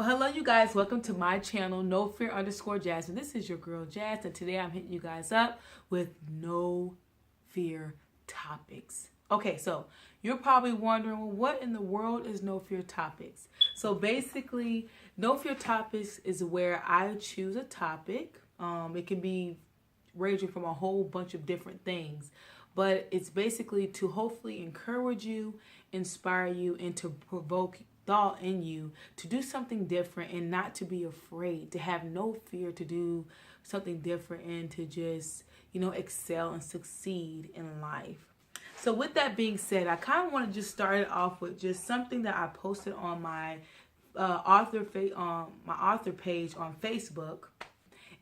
Well, hello, you guys. Welcome to my channel, No Fear _ Jasmine. This is your girl, Jazz, and today I'm hitting you guys up with no fear topics. Okay, so you're probably wondering, well, what in the world is no fear topics? So basically, no fear topics is where I choose a topic. It can be ranging from a whole bunch of different things, but it's basically to hopefully encourage you, inspire you, and to provoke thought in you to do something different and not to be afraid, to have no fear to do something different and to just, excel and succeed in life. So with that being said, I kind of want to just start it off with just something that I posted on my author page on Facebook.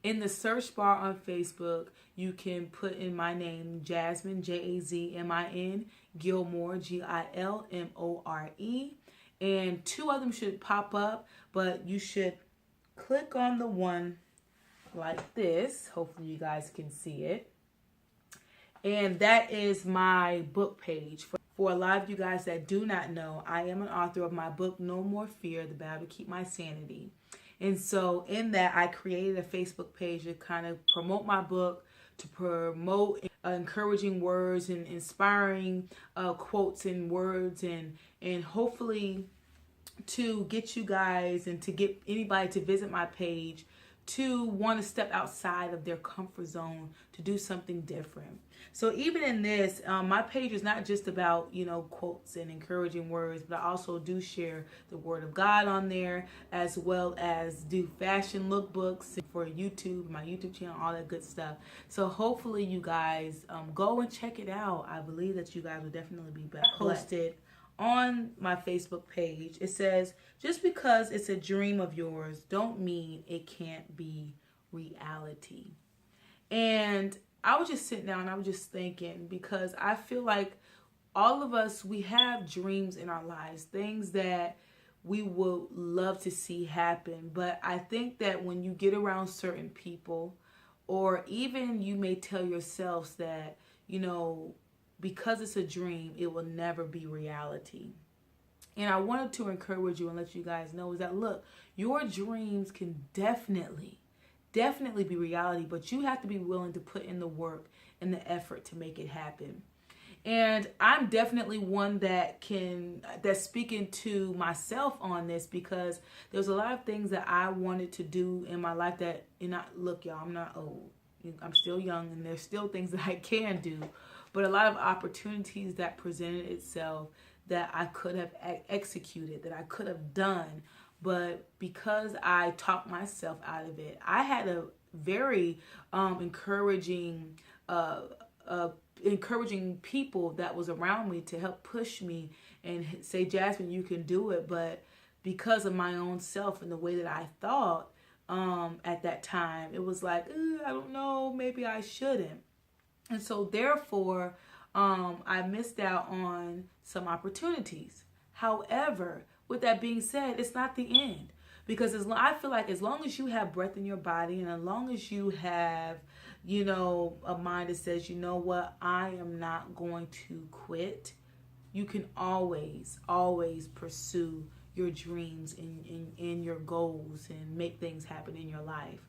In the search bar on Facebook, you can put in my name, Jasmine, Jazmin, Gilmore, Gilmore, and two of them should pop up, but you should click on the one like this. Hopefully you guys can see it. And that is my book page. For a lot of you guys that do not know, I am an author of my book, No More Fear, The Battle to Keep My Sanity. And so in that, I created a Facebook page to kind of promote my book, to promote encouraging words and inspiring quotes and words, and hopefully to get you guys and to get anybody to visit my page to want to step outside of their comfort zone to do something different. So even in this, my page is not just about, quotes and encouraging words, but I also do share the Word of God on there, as well as do fashion lookbooks for YouTube, my YouTube channel, all that good stuff. So hopefully you guys go and check it out. I believe that you guys will definitely be posted on my Facebook page. It says, just because it's a dream of yours don't mean it can't be reality. And I was just sitting down and I was just thinking, because I feel like all of us, we have dreams in our lives, things that we would love to see happen. But I think that when you get around certain people, or even you may tell yourselves that, because it's a dream, it will never be reality. And I wanted to encourage you and let you guys know is that, look, your dreams can definitely be reality, but you have to be willing to put in the work and the effort to make it happen. And I'm definitely one that's speaking to myself on this, because there's a lot of things that I wanted to do in my life that, look, y'all, I'm not old. I'm still young, and there's still things that I can do. But a lot of opportunities that presented itself that I could have executed, that I could have done. But because I talked myself out of it, I had a very encouraging people that was around me to help push me and say, Jasmine, you can do it. But because of my own self and the way that I thought at that time, it was like, I don't know, maybe I shouldn't. And so therefore, I missed out on some opportunities. However, with that being said, it's not the end. Because I feel like as long as you have breath in your body, and as long as you have, a mind that says, you know what, I am not going to quit, you can always pursue your dreams and your goals and make things happen in your life.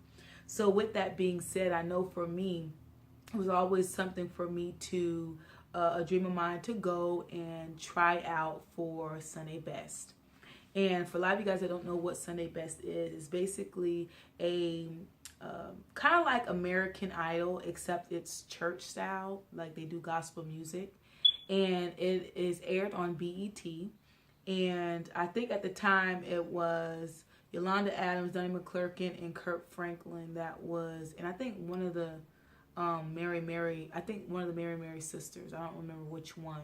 So with that being said, I know for me, it was always something for me to, a dream of mine to go and try out for Sunday Best. And for a lot of you guys that don't know what Sunday Best is, it's basically a kind of like American Idol, except it's church style, like they do gospel music. And it is aired on BET. And I think at the time it was Yolanda Adams, Donnie McClurkin, and Kirk Franklin that was, and I think one of the Mary sisters, I don't remember which one.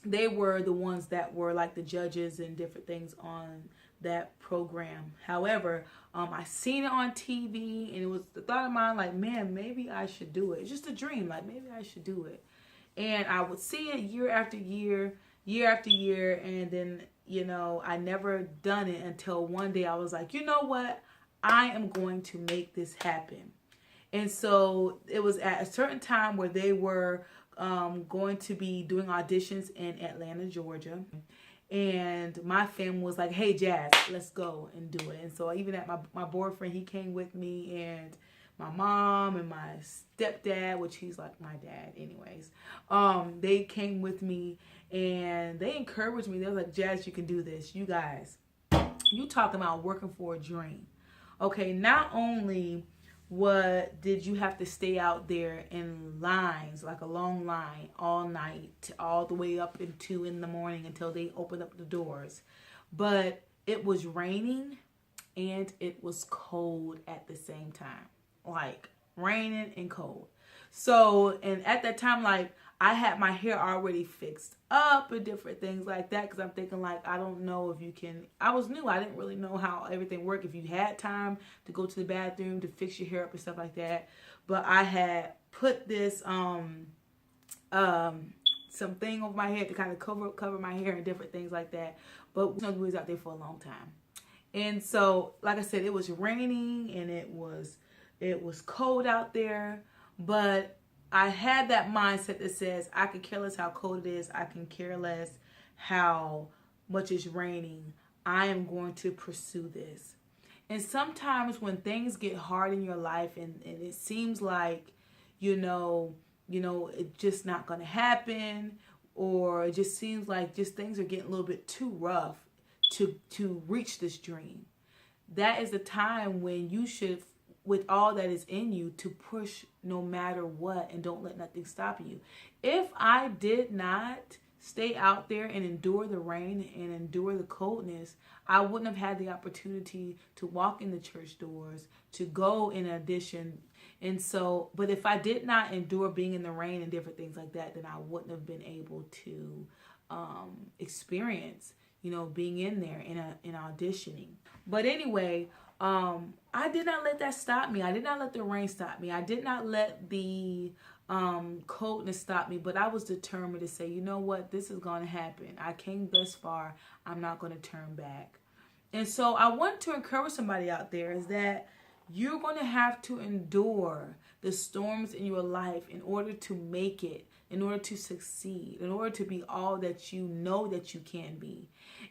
They were the ones that were like the judges and different things on that program. However, I seen it on TV, and it was the thought of mine, like, man, maybe I should do it. It's just a dream, like maybe I should do it. And I would see it year after year, and then, I never done it until one day I was like, you know what? I am going to make this happen. And so it was at a certain time where they were going to be doing auditions in Atlanta, Georgia. And my family was like, hey, Jazz, let's go and do it. And so even at my boyfriend, he came with me, and my mom and my stepdad, which he's like my dad anyways, they came with me, and they encouraged me. They were like, Jazz, you can do this. You guys, you talking about working for a dream. Okay, not only what did you have to stay out there in lines, like a long line all night, all the way up into in the morning until they opened up the doors, but it was raining and it was cold at the same time, like raining and cold. So, and at that time, like, I had my hair already fixed up and different things like that, because I'm thinking, like, I don't know if you can, I was new, I didn't really know how everything worked, if you had time to go to the bathroom to fix your hair up and stuff like that. But I had put this something over my head to kind of cover my hair and different things like that. But we was out there for a long time. And so, like I said, it was raining and it was cold out there, but I had that mindset that says I could care less how cold it is. I can care less how much it's raining. I am going to pursue this. And sometimes when things get hard in your life and it seems like, it's just not going to happen, or it just seems like just things are getting a little bit too rough to reach this dream, that is the time when you should, with all that is in you, to push no matter what, and don't let nothing stop you. If I did not stay out there and endure the rain and endure the coldness, I wouldn't have had the opportunity to walk in the church doors, to go in audition. And so, but if I did not endure being in the rain and different things like that, then I wouldn't have been able to experience, being in there in auditioning. But anyway, I did not let that stop me. I did not let the rain stop me. I did not let the coldness stop me. But I was determined to say, you know what? This is going to happen. I came this far. I'm not going to turn back. And so I want to encourage somebody out there is that you're going to have to endure the storms in your life in order to make it, in order to succeed, in order to be all that you know that you can be.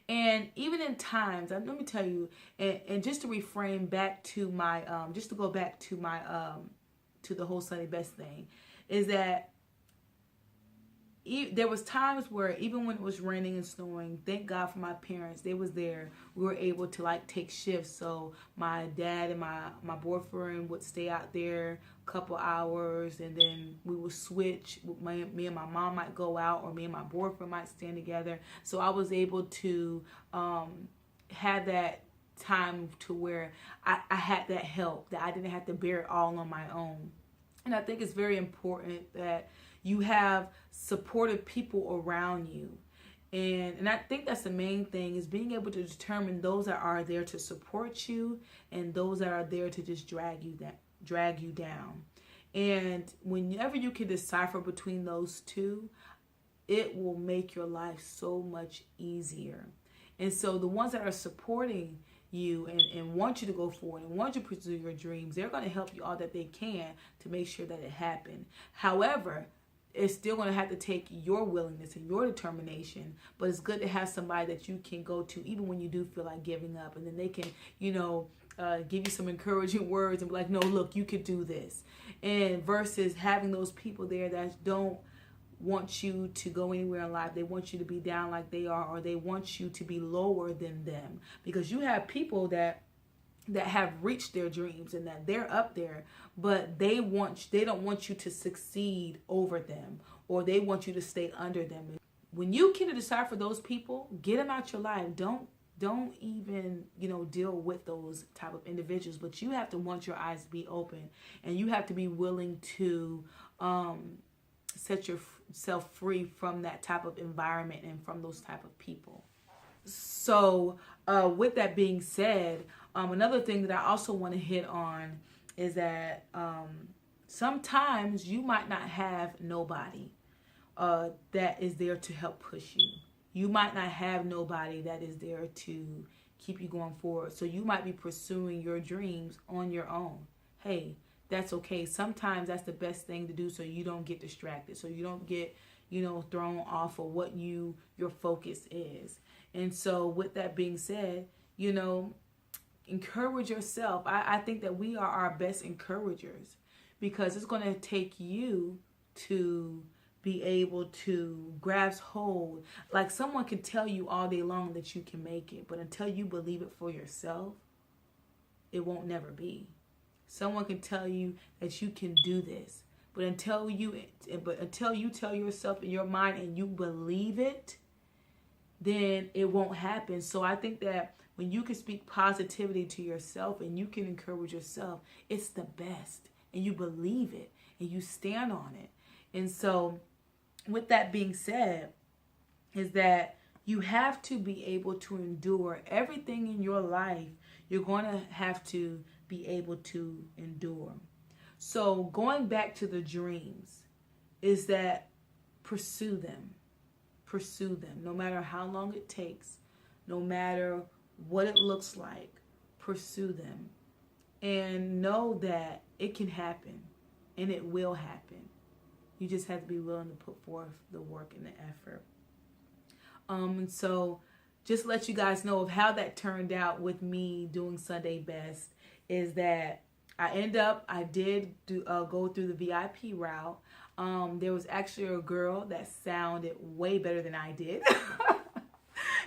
And even in times, let me tell you, and just to reframe back to my, just to go back to my, to the whole Sunday best thing, is that there was times where even when it was raining and snowing, thank God for my parents, they was there. We were able to like take shifts. So my dad and my boyfriend would stay out there a couple hours, and then we would switch. Me and my mom might go out, or me and my boyfriend might stand together. So I was able to have that time to where I had that help, that I didn't have to bear it all on my own. And I think it's very important that you have supportive people around you. And I think that's the main thing, is being able to determine those that are there to support you and those that are there to just drag you down. And whenever you can decipher between those two, it will make your life so much easier. And so the ones that are supporting you and want you to go forward and want you to pursue your dreams, they're going to help you all that they can to make sure that it happens. However, it's still going to have to take your willingness and your determination, but it's good to have somebody that you can go to even when you do feel like giving up, and then they can, give you some encouraging words and be like, no, look, you could do this. And versus having those people there that don't want you to go anywhere in life. They want you to be down like they are, or they want you to be lower than them, because you have people that have reached their dreams and that they're up there, but they don't want you to succeed over them, or they want you to stay under them. When you can decipher those people, get them out your life. Don't even, deal with those type of individuals, but you have to want your eyes to be open, and you have to be willing to set yourself free from that type of environment and from those type of people. So with that being said, another thing that I also want to hit on is that sometimes you might not have nobody that is there to help push you. You might not have nobody that is there to keep you going forward. So you might be pursuing your dreams on your own. Hey, that's okay. Sometimes that's the best thing to do so you don't get distracted, so you don't get, thrown off of what your focus is. And so with that being said, encourage yourself. I think that we are our best encouragers, because it's going to take you to be able to grasp hold. Like, someone can tell you all day long that you can make it, but until you believe it for yourself, it won't never be. Someone can tell you that you can do this, but until you tell yourself in your mind and you believe it, then it won't happen. So I think that when you can speak positivity to yourself and you can encourage yourself, it's the best. And you believe it and you stand on it. And so with that being said, is that you have to be able to endure everything in your life. You're going to have to be able to endure. So going back to the dreams, is that pursue them. Pursue them. No matter how long it takes, no matter what it looks like, pursue them. And know that it can happen and it will happen. You just have to be willing to put forth the work and the effort. And so just let you guys know of how that turned out with me doing Sunday Best, is that I did go through the VIP route. There was actually a girl that sounded way better than I did.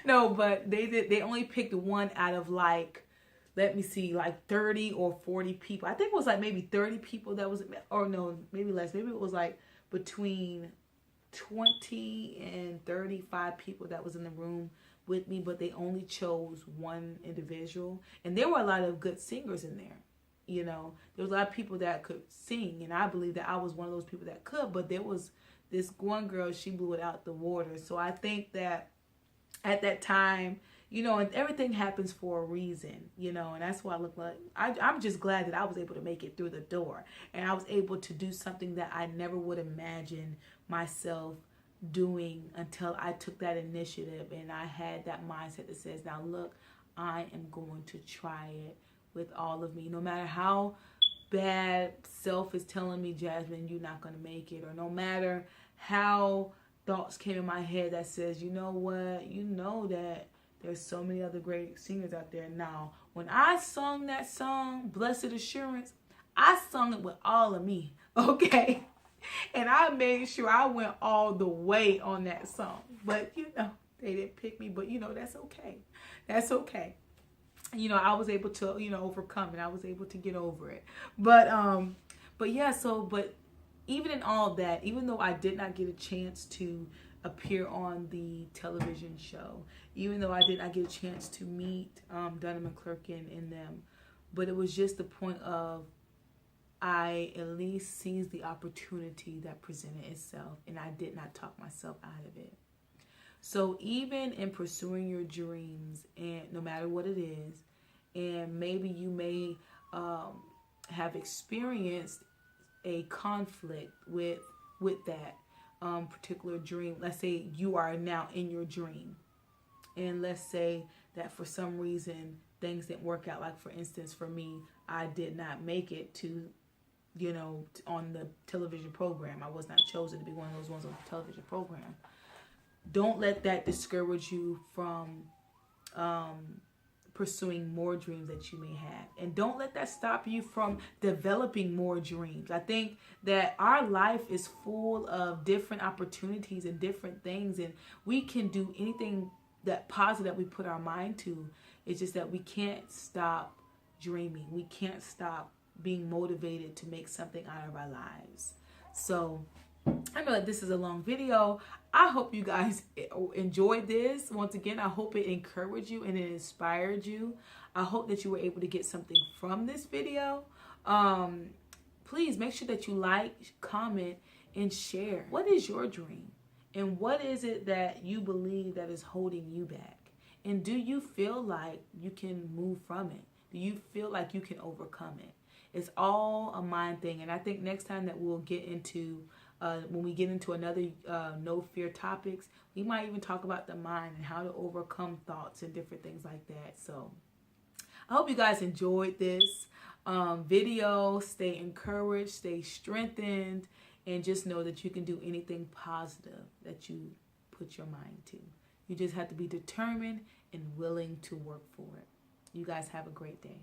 No, but they only picked one out of like 30 or 40 people. I think it was like maybe 30 people that was, or no, maybe less. Maybe it was like between 20 and 35 people that was in the room with me, but they only chose one individual. And there were a lot of good singers in there. There was a lot of people that could sing, and I believe that I was one of those people that could, but there was this one girl, she blew it out the water. So I think that at that time, and everything happens for a reason, and that's why I look like, I'm just glad that I was able to make it through the door, and I was able to do something that I never would imagine myself doing until I took that initiative, and I had that mindset that says, now look, I am going to try it with all of me, no matter how bad self is telling me, Jasmine, you're not going to make it, or no matter how thoughts came in my head that says, you know what, that there's so many other great singers out there. Now, when I sung that song, Blessed Assurance, I sung it with all of me, okay? And I made sure I went all the way on that song. But, they didn't pick me, but, that's okay. That's okay. I was able to, overcome it. I was able to get over it. But even in all of that, even though I did not get a chance to appear on the television show, even though I did not get a chance to meet Dunham and Clerkin and them, but it was just the point of I at least seized the opportunity that presented itself, and I did not talk myself out of it. So even in pursuing your dreams, and no matter what it is, and maybe you may have experienced a conflict with that particular dream. Let's say you are now in your dream, and let's say that for some reason things didn't work out. Like, for instance, for me, I did not make it to, on the television program. I was not chosen to be one of those ones on the television program. Don't let that discourage you from pursuing more dreams that you may have. And don't let that stop you from developing more dreams. I think that our life is full of different opportunities and different things, and we can do anything that positive that we put our mind to. It's just that we can't stop dreaming. We can't stop being motivated to make something out of our lives. So I know that this is a long video. I hope you guys enjoyed this. Once again, I hope it encouraged you and it inspired you. I hope that you were able to get something from this video. Please make sure that you like, comment, and share. What is your dream? And what is it that you believe that is holding you back? And do you feel like you can move from it? Do you feel like you can overcome it? It's all a mind thing. And I think next time that we'll get into when we get into another no fear topics, we might even talk about the mind and how to overcome thoughts and different things like that. So I hope you guys enjoyed this video. Stay encouraged, stay strengthened, and just know that you can do anything positive that you put your mind to. You just have to be determined and willing to work for it. You guys have a great day.